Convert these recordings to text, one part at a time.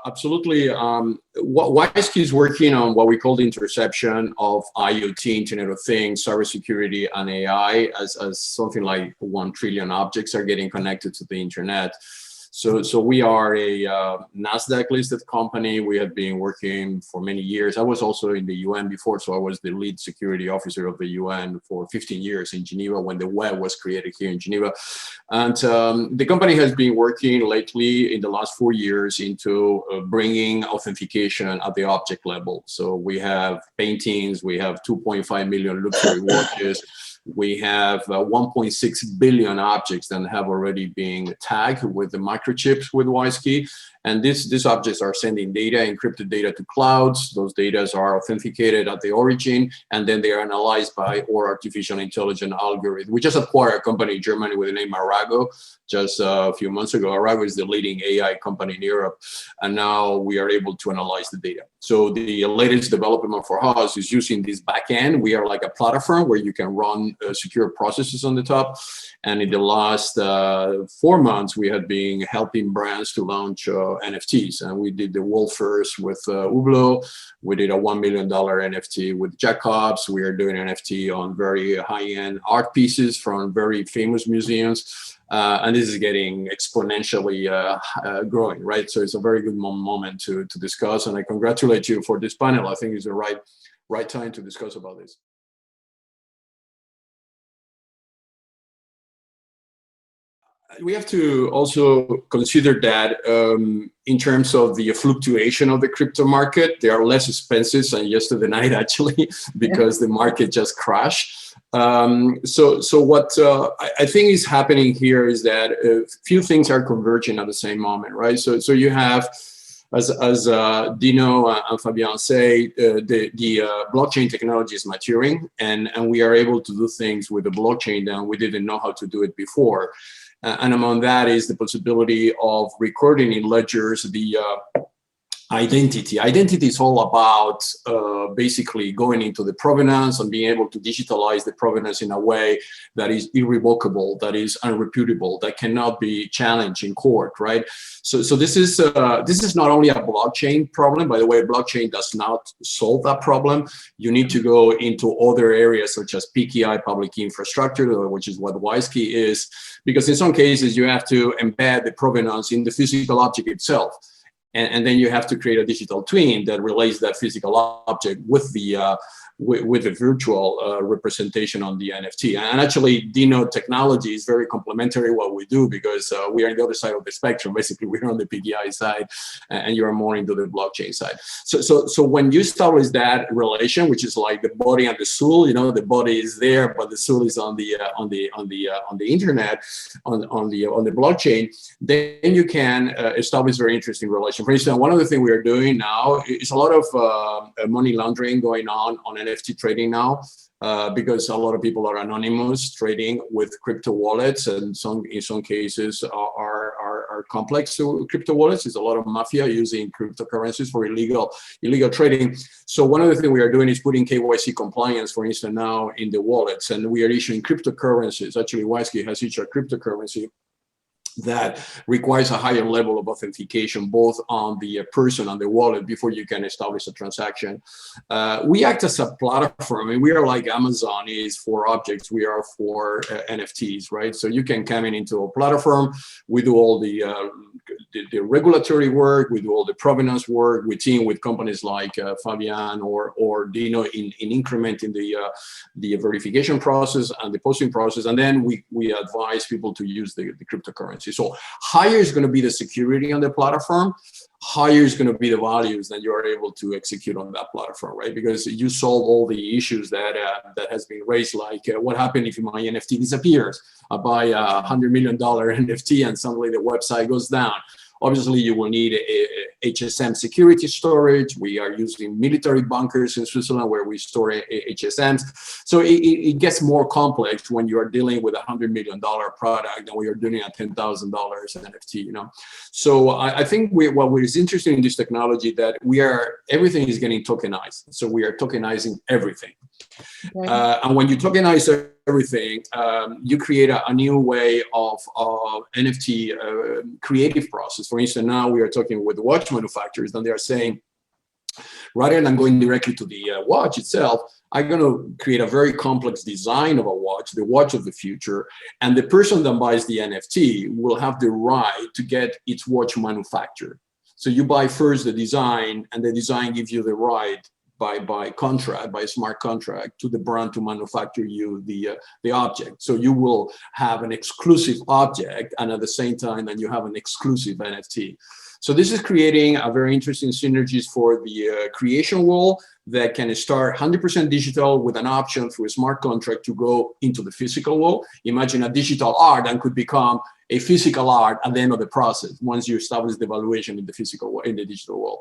Absolutely. What WISeKey is working on what we call the intersection of IoT, Internet of Things, cybersecurity, and AI as something like 1 trillion objects are getting connected to the internet. So we are a NASDAQ listed company. We have been working for many years. I was also in the UN before, so I was the lead security officer of the UN for 15 years in Geneva when the web was created here in Geneva. And the company has been working lately in the last 4 years into bringing authentication at the object level. So we have paintings, we have 2.5 million luxury watches. We have 1.6 billion objects that have already been tagged with the microchips with WISeKey. And these objects are sending data, encrypted data to clouds. Those data are authenticated at the origin, and then they are analyzed by our artificial intelligence algorithm. We just acquired a company in Germany with the name Arago just a few months ago. Arago is the leading AI company in Europe, and now we are able to analyze the data. So the latest development for us is using this backend. We are like a platform where you can run secure processes on the top. And in the last 4 months, we have been helping brands to launch NFTs. And we did the world first with Hublot. We did a $1 million NFT with Jacobs. We are doing NFT on very high-end art pieces from very famous museums. And this is getting exponentially growing, right? So it's a very good moment to discuss. And I congratulate you for this panel. I think it's the right time to discuss about this. We have to also consider that in terms of the fluctuation of the crypto market, they are less expensive than yesterday night, actually, because the market just crashed. So what I think is happening here is that a few things are converging at the same moment, right? So you have, as Dino and Fabian say, the blockchain technology is maturing, and we are able to do things with the blockchain that we didn't know how to do it before. And among that is the possibility of recording in ledgers the identity. Identity is all about basically going into the provenance and being able to digitalize the provenance in a way that is irrevocable, that is unreputable, that cannot be challenged in court, right? So this is not only a blockchain problem. By the way, blockchain does not solve that problem. You need to go into other areas such as PKI, public key infrastructure, which is what WISeKey is, because in some cases you have to embed the provenance in the physical object itself. And then you have to create a digital twin that relates that physical object with the virtual representation on the NFT. And actually, Dino technology is very complementary what we do, because we are on the other side of the spectrum. Basically, we're on the PKI side, and you are more into the blockchain side. So when you establish that relation, which is like the body and the soul, you know, the body is there, but the soul is on the internet, on the blockchain, then you can establish very interesting relation. For instance, one of the things we are doing now is a lot of money laundering going on NFT trading now, because a lot of people are anonymous trading with crypto wallets, and in some cases are complex crypto wallets. There's a lot of mafia using cryptocurrencies for illegal trading. So one of the things we are doing is putting KYC compliance, for instance, now in the wallets, and we are issuing cryptocurrencies. Actually, WISeKey has issued a cryptocurrency that requires a higher level of authentication, both on the person and the wallet, before you can establish a transaction. We act as a platform, and we are like Amazon is for objects, we are for NFTs, right? So you can come into a platform, we do all the regulatory work, we do all the provenance work, we team with companies like Fabian or Dino in incrementing the verification process and the posting process, and then we advise people to use the cryptocurrency. So higher is going to be the security on the platform, higher is going to be the values that you are able to execute on that platform, right? Because you solve all the issues that has been raised, like what happened if my NFT disappears? I buy a $100 million NFT and suddenly the website goes down. Obviously, you will need a HSM security storage. We are using military bunkers in Switzerland where we store HSMs. So it gets more complex when you are dealing with a $100 million product than we are doing a $10,000 NFT, you know. So I think what is interesting in this technology that everything is getting tokenized. So we are tokenizing everything. Okay. And when you tokenize everything, you create a new way of NFT creative process. For instance, now we are talking with watch manufacturers, and they are saying, rather than going directly to the watch itself, I'm going to create a very complex design of a watch, the watch of the future, and the person that buys the NFT will have the right to get its watch manufactured. So you buy first the design, and the design gives you the right by contract, by smart contract, to the brand to manufacture you the object. So you will have an exclusive object, and at the same time, then you have an exclusive NFT. So this is creating a very interesting synergies for the creation world that can start 100% digital with an option through a smart contract to go into the physical world. Imagine a digital art and could become a physical art at the end of the process once you establish the valuation in the physical world, in the digital world.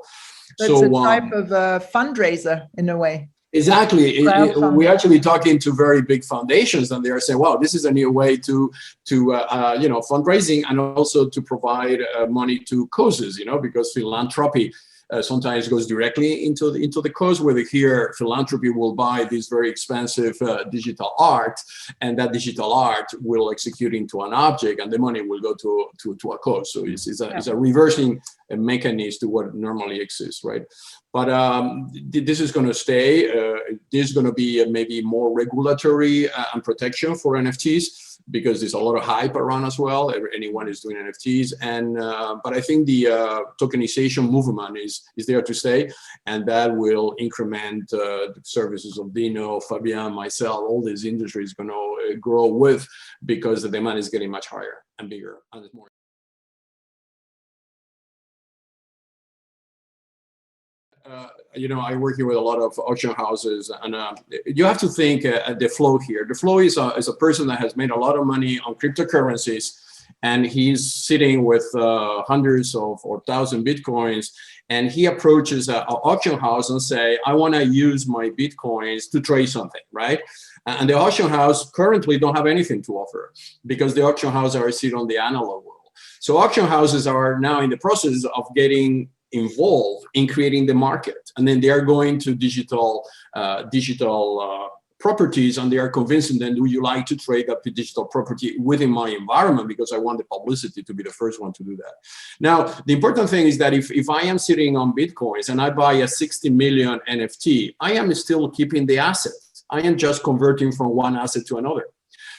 So it's a type of fundraiser in a way. Exactly. We're actually talking to very big foundations, and they are saying, wow, this is a new way to fundraising, and also to provide money to causes, because philanthropy sometimes goes directly into the cause, where here philanthropy will buy this very expensive digital art, and that digital art will execute into an object, and the money will go to a cause. So it's a reversing mechanism to what normally exists, right? But this is going to stay. There's going to be maybe more regulatory and protection for NFTs, because there's a lot of hype around as well. Anyone is doing NFTs, and but I think the tokenization movement is there to stay, and that will increment the services of Dino, Fabian, myself. All these industries going to grow with, because the demand is getting much higher and bigger and more. I work here with a lot of auction houses, and you have to think the flow here. The flow is a person that has made a lot of money on cryptocurrencies, and he's sitting with hundreds of or thousand Bitcoins, and he approaches an auction house and say, I want to use my Bitcoins to trade something, right? And the auction house currently don't have anything to offer, because the auction houses are still on the analog world. So auction houses are now in the process of getting involved in creating the market, and then they are going to digital properties, and they are convincing them, do you like to trade up the digital property within my environment, because I want the publicity to be the first one to do that. Now, the important thing is that if I am sitting on Bitcoins and I buy a 60 million NFT, I am still keeping the asset. I am just converting from one asset to another.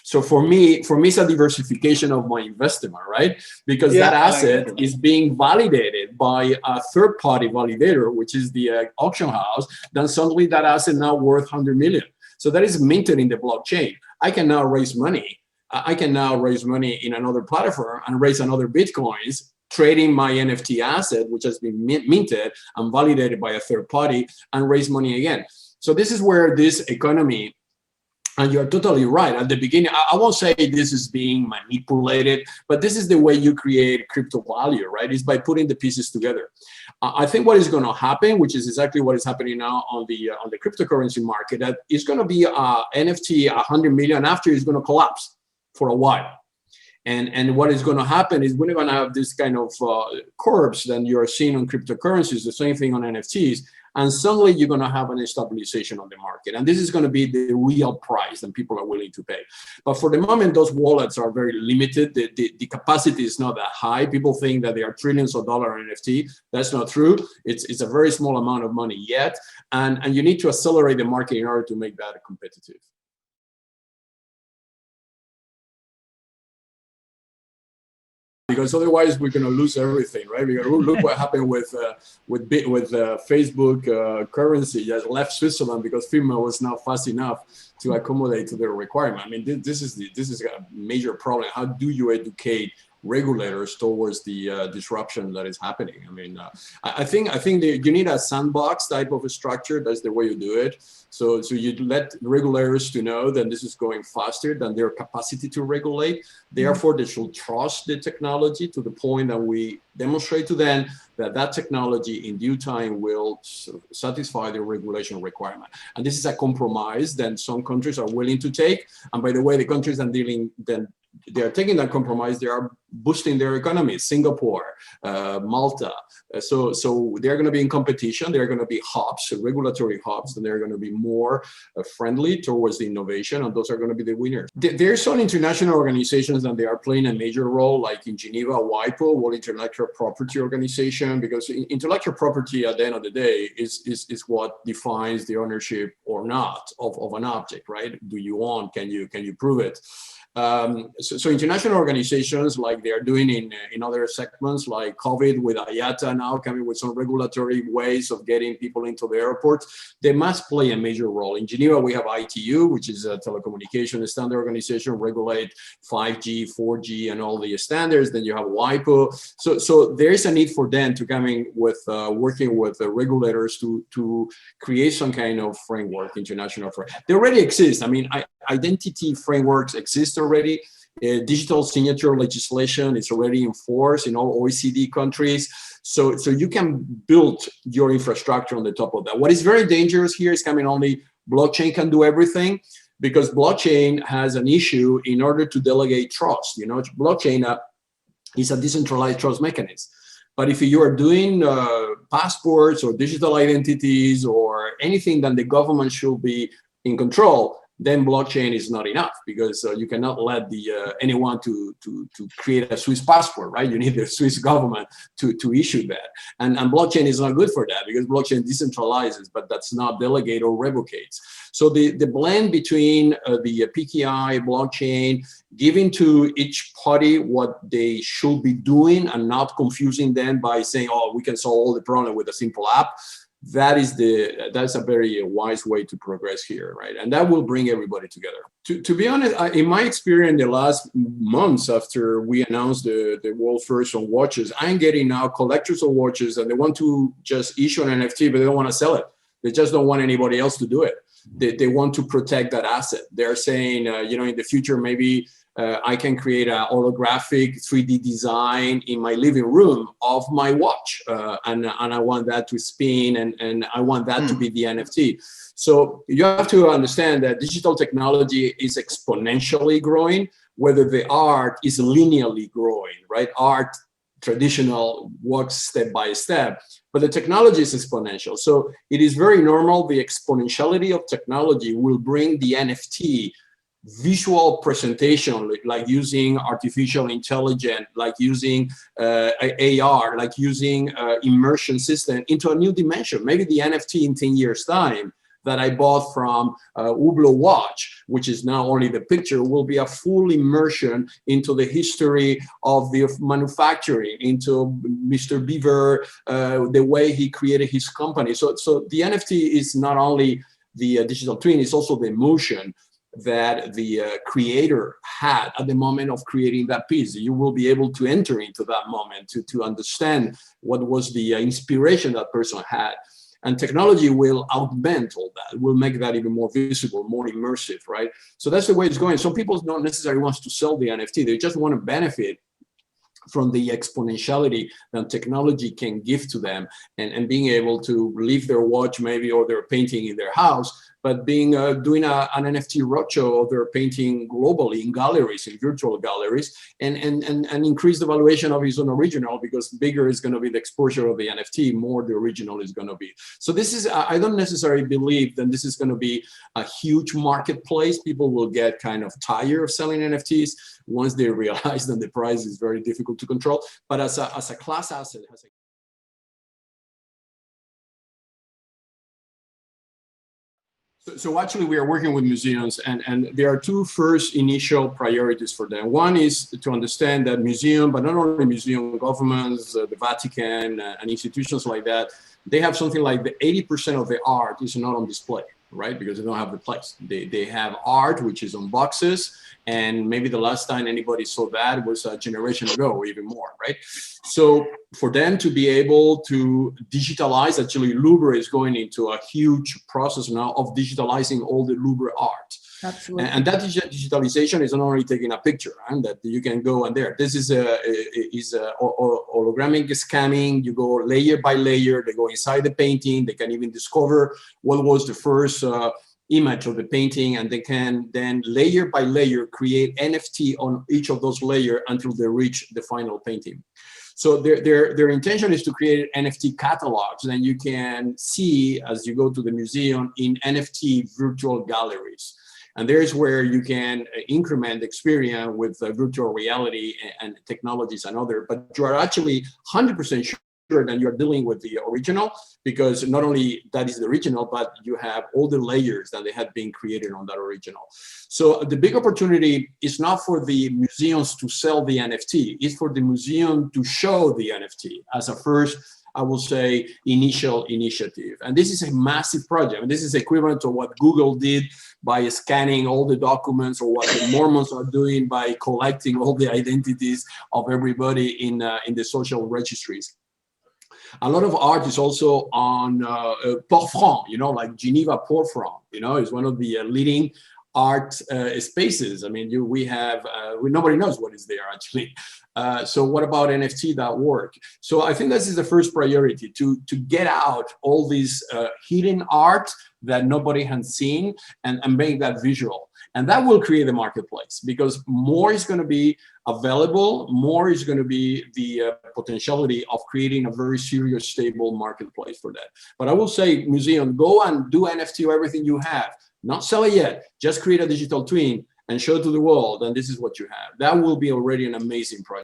So for me, it's a diversification of my investment, right? Because that asset is being validated by a third-party validator, which is the auction house. Then suddenly that asset now worth 100 million. So that is minted in the blockchain. I can now raise money. I can now raise money in another platform and raise another Bitcoins, trading my NFT asset, which has been minted and validated by a third party, and raise money again. So this is where this economy. And you're totally right. At the beginning, I won't say this is being manipulated, but this is the way you create crypto value, right? Is by putting the pieces together. I think what is going to happen, which is exactly what is happening now on the cryptocurrency market, that is going to be NFT 100 million after it's going to collapse for a while. And what is going to happen is we're going to have this kind of curves that you're seeing on cryptocurrencies, the same thing on NFTs. And suddenly you're going to have an stabilization on the market. And this is going to be the real price that people are willing to pay. But for the moment, those wallets are very limited. The capacity is not that high. People think that there are trillions of dollars in NFT. That's not true. It's a very small amount of money yet. And you need to accelerate the market in order to make that competitive. Because otherwise we're going to lose everything, right? Because look what happened with Facebook currency that left Switzerland because FINMA was not fast enough to accommodate to their requirement. I mean, this is a major problem. How do you educate regulators towards the disruption that is happening? I mean, I think that you need a sandbox type of a structure. That's the way you do it. So you let regulators to know that this is going faster than their capacity to regulate. Therefore, they should trust the technology to the point that we demonstrate to them that technology in due time will satisfy the regulation requirement. And this is a compromise that some countries are willing to take. And by the way, the countries that they are taking that compromise. They are boosting their economies. Singapore, Malta. So they're going to be in competition. They're going to be hubs, regulatory hubs, and they're going to be more friendly towards the innovation, and those are going to be the winners. There are some international organizations that they are playing a major role, like in Geneva, WIPO, World Intellectual Property Organization, because intellectual property at the end of the day is what defines the ownership or not of an object, right? Do you own? Can you prove it? So international organizations, like they are doing in other segments, like COVID with IATA now coming with some regulatory ways of getting people into the airports, they must play a major role. In Geneva, we have ITU, which is a telecommunication standard organization, regulate 5G, 4G, and all the standards. Then you have WIPO. So there is a need for them to come in with working with the regulators to create some kind of framework, international framework. They already exist. I mean, identity frameworks exist already. Digital signature legislation is already in force in all OECD countries. So you can build your infrastructure on the top of that. What is very dangerous here is coming only blockchain can do everything, because blockchain has an issue in order to delegate trust. You know, blockchain is a decentralized trust mechanism. But if you are doing passports or digital identities or anything that the government should be in control, then blockchain is not enough, because you cannot let anyone to create a Swiss passport, right? You need the Swiss government to issue that. And blockchain is not good for that, because blockchain decentralizes, but that's not delegate or revocates. So the blend between the PKI, blockchain, giving to each party what they should be doing and not confusing them by saying, oh, we can solve all the problem with a simple app. That's a very wise way to progress here, right? And that will bring everybody together. To be honest, in my experience, the last months after we announced the world first on watches, I'm getting now collectors of watches, and they want to just issue an NFT, but they don't want to sell it. They just don't want anybody else to do it. They want to protect that asset. They're saying, in the future, maybe I can create a holographic 3D design in my living room of my watch, and I want that to spin, and I want that to be the NFT. So you have to understand that digital technology is exponentially growing, whether the art is linearly growing, right? Art, traditional, works step by step, but the technology is exponential. So it is very normal. The exponentiality of technology will bring the NFT visual presentation, like using artificial intelligence, like using AR, like using immersion system, into a new dimension. Maybe the NFT in 10 years time that I bought from Hublot watch, which is now only the picture, will be a full immersion into the history of the manufacturing, into Mr. Beaver, the way he created his company. So the NFT is not only the digital twin, it's also the emotion that the creator had at the moment of creating that piece. You will be able to enter into that moment to understand what was the inspiration that person had. And technology will augment all that. It will make that even more visible, more immersive, right? So that's the way it's going. Some people don't necessarily want to sell the NFT. They just want to benefit from the exponentiality that technology can give to them, and being able to leave their watch maybe or their painting in their house, but being doing an NFT roadshow of their painting globally in galleries, in virtual galleries, and increase the valuation of his own original, because bigger is going to be the exposure of the NFT, more the original is going to be. So this is, I don't necessarily believe that this is going to be a huge marketplace. People will get kind of tired of selling NFTs once they realize that the price is very difficult to control. But as a class asset, So actually, we are working with museums, and there are two first initial priorities for them. One is to understand that museum, but not only museum, governments, the Vatican, and institutions like that, they have something like the 80% of the art is not on display, right? Because they don't have the place. They have art, which is on boxes, and maybe the last time anybody saw that was a generation ago, or even more, right? So for them to be able to digitalize, actually Louvre is going into a huge process now of digitalizing all the Louvre art. Absolutely. And that digitalization is not only taking a picture, and that you can go and there. This is a hologramic scanning. You go layer by layer. They go inside the painting. They can even discover what was the first image of the painting, and they can then layer by layer create NFT on each of those layers until they reach the final painting. So their intention is to create NFT catalogs, and you can see as you go to the museum in NFT virtual galleries. And there's where you can increment the experience with virtual reality and technologies and other, but you are actually 100% sure that you're dealing with the original, because not only that is the original, but you have all the layers that they had been created on that original. So the big opportunity is not for the museums to sell the NFT, it's for the museum to show the NFT as a first, I will say, initial initiative. And this is a massive project. And this is equivalent to what Google did by scanning all the documents, or what the Mormons are doing by collecting all the identities of everybody in the social registries. A lot of art is also on Port-Franc, you know, like Geneva Port-Franc, you know, is one of the leading art spaces. I mean, nobody knows what is there actually. So what about NFT.org? So I think this is the first priority, to get out all these hidden art that nobody has seen, and make that visual. And that will create a marketplace, because more is going to be available, more is going to be the potentiality of creating a very serious, stable marketplace for that. But I will say, museum, go and do NFT or everything you have. Not sell it yet, just create a digital twin and show it to the world, and this is what you have. That will be already an amazing project.